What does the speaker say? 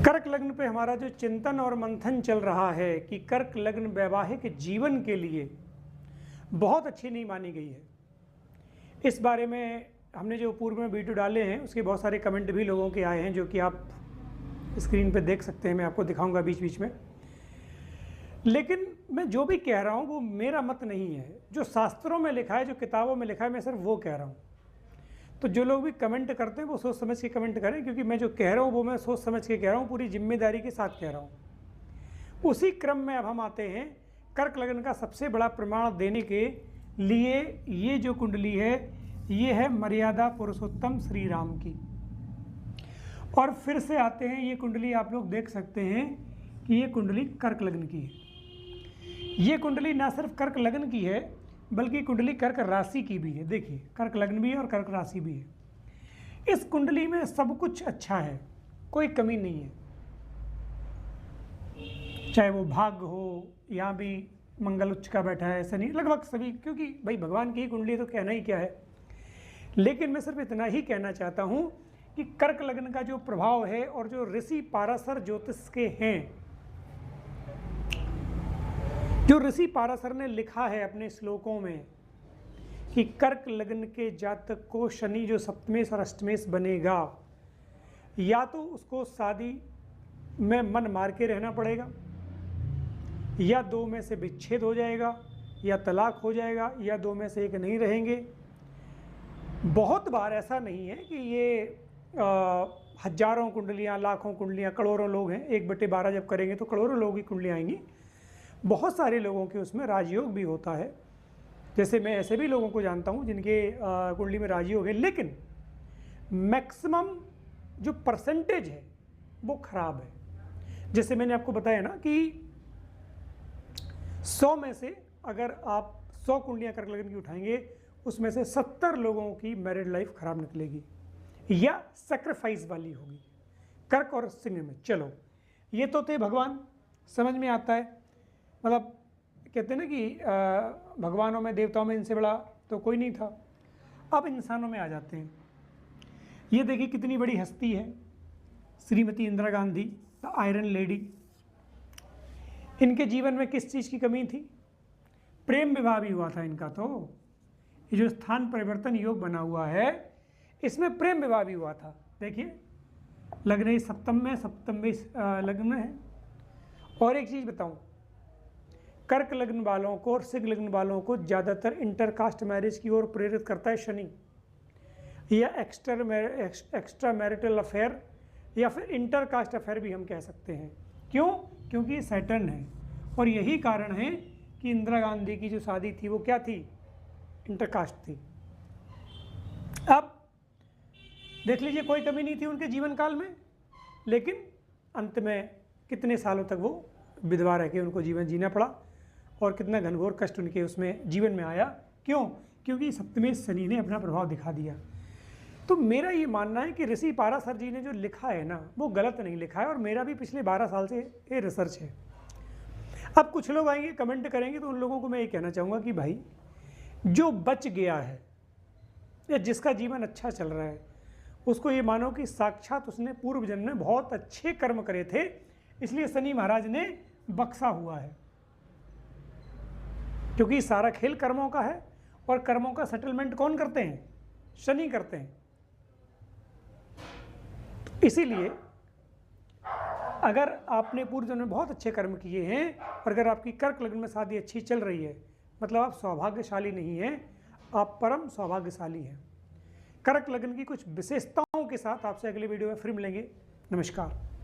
कर्क लग्न पे हमारा जो चिंतन और मंथन चल रहा है कि कर्क लग्न वैवाहिक जीवन के लिए बहुत अच्छी नहीं मानी गई है। इस बारे में हमने जो पूर्व में वीडियो डाले हैं उसके बहुत सारे कमेंट भी लोगों के आए हैं, जो कि आप स्क्रीन पे देख सकते हैं। मैं आपको दिखाऊंगा बीच बीच में। लेकिन मैं जो भी कह रहा हूँ वो मेरा मत नहीं है, जो शास्त्रों में लिखा है, जो किताबों में लिखा है, मैं सिर्फ वो कह रहा हूँ। तो जो लोग भी कमेंट करते हैं वो सोच समझ के कमेंट करें, क्योंकि मैं जो कह रहा हूँ वो मैं सोच समझ के कह रहा हूँ, पूरी जिम्मेदारी के साथ कह रहा हूँ। उसी क्रम में अब हम आते हैं कर्क लग्न का सबसे बड़ा प्रमाण देने के लिए। ये जो कुंडली है ये है मर्यादा पुरुषोत्तम श्री राम की। और फिर से आते हैं, ये कुंडली आप लोग देख सकते हैं कि ये कुंडली कर्क लग्न की है। ये कुंडली ना सिर्फ कर्क लग्न की है बल्कि कुंडली कर्क राशि की भी है। देखिए, कर्क लग्न भी है और कर्क राशि भी है। इस कुंडली में सब कुछ अच्छा है, कोई कमी नहीं है। चाहे वो भाग्य हो, यहाँ भी मंगल उच्च का बैठा है, शनि, लगभग सभी, क्योंकि भाई भगवान की ही कुंडली है तो कहना ही क्या है। लेकिन मैं सिर्फ इतना ही कहना चाहता हूँ कि कर्क लग्न का जो प्रभाव है और जो ऋषि पाराशर ज्योतिष के हैं, जो ऋषि पाराशर ने लिखा है अपने श्लोकों में कि कर्क लग्न के जातक को शनि जो सप्तमेश और अष्टमेश बनेगा, या तो उसको शादी में मन मार के रहना पड़ेगा, या दो में से विच्छेद हो जाएगा, या तलाक हो जाएगा, या दो में से एक नहीं रहेंगे। बहुत बार ऐसा नहीं है कि ये हजारों कुंडलियाँ, लाखों कुंडलियाँ, करोड़ों लोग हैं, 1/12 जब करेंगे तो करोड़ों लोगों की कुंडलियाँ आएंगी। बहुत सारे लोगों के उसमें राजयोग भी होता है। जैसे मैं ऐसे भी लोगों को जानता हूँ जिनके कुंडली में राजयोग है, लेकिन मैक्सिमम जो परसेंटेज है वो खराब है। जैसे मैंने आपको बताया ना कि 100 में से अगर आप 100 कुंडलियाँ कर्क लग्न की उठाएंगे, उसमें से 70 लोगों की मैरिड लाइफ खराब निकलेगी या सेक्रीफाइस वाली होगी कर्क और सिंह में। चलो, ये तो थे भगवान, समझ में आता है। मतलब कहते हैं ना कि भगवानों में, देवताओं में इनसे बड़ा तो कोई नहीं था। अब इंसानों में आ जाते हैं। ये देखिए कितनी बड़ी हस्ती है, Shrimati Indira Gandhi, the iron lady. इनके जीवन में किस चीज़ की कमी थी? प्रेम विवाह भी हुआ था इनका। तो ये जो स्थान परिवर्तन योग बना हुआ है, इसमें प्रेम विवाह भी हुआ था। देखिए, लग्न ही सप्तम में, सप्तम में लग्न है। और एक चीज़ बताऊं, कर्क लग्न वालों को और सिंह लग्न वालों को ज़्यादातर इंटरकास्ट मैरिज की ओर प्रेरित करता है शनि, या एक्स्ट्रा मैरिटल अफेयर, या फिर इंटरकास्ट अफेयर भी हम कह सकते हैं। क्यों? क्योंकि सैटर्न है। और यही कारण है कि इंदिरा गांधी की जो शादी थी वो क्या थी? इंटरकास्ट थी। अब देख लीजिए, कोई कमी नहीं थी उनके जीवन काल में, लेकिन अंत में कितने सालों तक वो विधवा रह के उनको जीवन जीना पड़ा, और कितना घनघोर कष्ट उनके उसमें जीवन में आया। क्यों? क्योंकि सप्तमेश शनि ने अपना प्रभाव दिखा दिया। तो मेरा ये मानना है कि ऋषि पाराशर जी ने जो लिखा है ना, वो गलत नहीं लिखा है, और मेरा भी पिछले 12 साल से ये रिसर्च है। अब कुछ लोग आएंगे, कमेंट करेंगे, तो उन लोगों को मैं ये कहना चाहूँगा कि भाई, जो बच गया है या जिसका जीवन अच्छा चल रहा है, उसको ये मानो कि साक्षात उसने पूर्व जन्म में बहुत अच्छे कर्म करे थे, इसलिए शनि महाराज ने बख्शा हुआ है। क्योंकि सारा खेल कर्मों का है, और कर्मों का सेटलमेंट कौन करते हैं? शनि करते हैं। तो इसीलिए अगर आपने पूर्व जन्म में बहुत अच्छे कर्म किए हैं, और अगर आपकी कर्क लग्न में शादी अच्छी चल रही है, मतलब आप सौभाग्यशाली नहीं हैं, आप परम सौभाग्यशाली हैं। कर्क लग्न की कुछ विशेषताओं के साथ आपसे अगले वीडियो में फिर मिलेंगे। नमस्कार।